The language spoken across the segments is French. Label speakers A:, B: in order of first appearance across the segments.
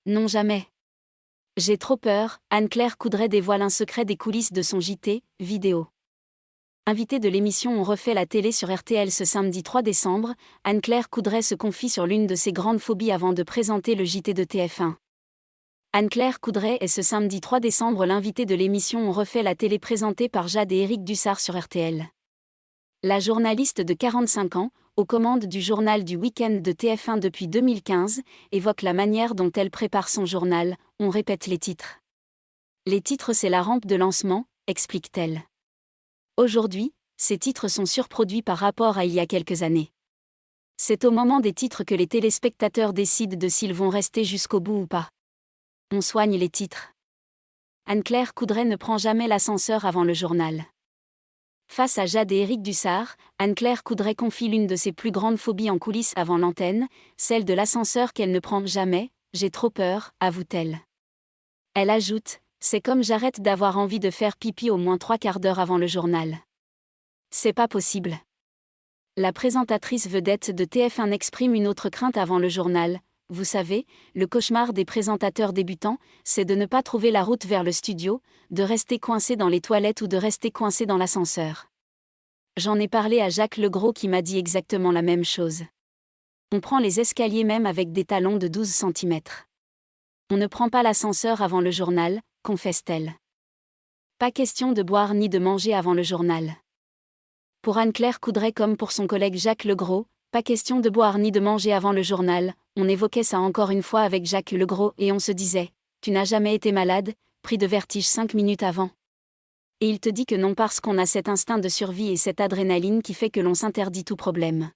A: Non jamais. J'ai trop peur, Anne-Claire Coudray dévoile un secret des coulisses de son JT, vidéo. Invitée de l'émission On refait la télé sur RTL ce samedi 3 décembre, Anne-Claire Coudray se confie sur l'une de ses grandes phobies avant de présenter le JT de TF1. Anne-Claire Coudray est ce samedi 3 décembre l'invitée de l'émission On refait la télé présentée par Jade et Éric Dussart sur RTL. La journaliste de 45 ans, aux commandes du journal du week-end de TF1 depuis 2015, évoque la manière dont elle prépare son journal. On répète les titres. Les titres, c'est la rampe de lancement, explique-t-elle. Aujourd'hui, ces titres sont surproduits par rapport à il y a quelques années. C'est au moment des titres que les téléspectateurs décident de s'ils vont rester jusqu'au bout ou pas. On soigne les titres. Anne-Claire Coudray ne prend jamais l'ascenseur avant le journal. Face à Jade et Éric Dussart, Anne-Claire Coudray confie l'une de ses plus grandes phobies en coulisses avant l'antenne, celle de l'ascenseur qu'elle ne prend jamais. J'ai trop peur, avoue-t-elle. Elle ajoute, c'est comme j'arrête d'avoir envie de faire pipi au moins 3/4 d'heure avant le journal. C'est pas possible. La présentatrice vedette de TF1 exprime une autre crainte avant le journal. Vous savez, le cauchemar des présentateurs débutants, c'est de ne pas trouver la route vers le studio, de rester coincé dans les toilettes ou de rester coincé dans l'ascenseur. J'en ai parlé à Jacques Legros qui m'a dit exactement la même chose. On prend les escaliers même avec des talons de 12 cm. On ne prend pas l'ascenseur avant le journal, confesse-t-elle. Pas question de boire ni de manger avant le journal. Pour Anne-Claire Coudray comme pour son collègue Jacques Legros, pas question de boire ni de manger avant le journal. On évoquait ça encore une fois avec Jacques Legros et on se disait, tu n'as jamais été malade, pris de vertige 5 minutes avant. Et il te dit que non parce qu'on a cet instinct de survie et cette adrénaline qui fait que l'on s'interdit tout problème.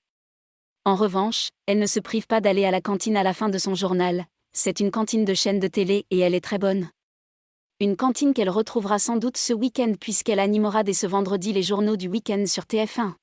A: En revanche, elle ne se prive pas d'aller à la cantine à la fin de son journal. C'est une cantine de chaîne de télé et elle est très bonne. Une cantine qu'elle retrouvera sans doute ce week-end puisqu'elle animera dès ce vendredi les journaux du week-end sur TF1.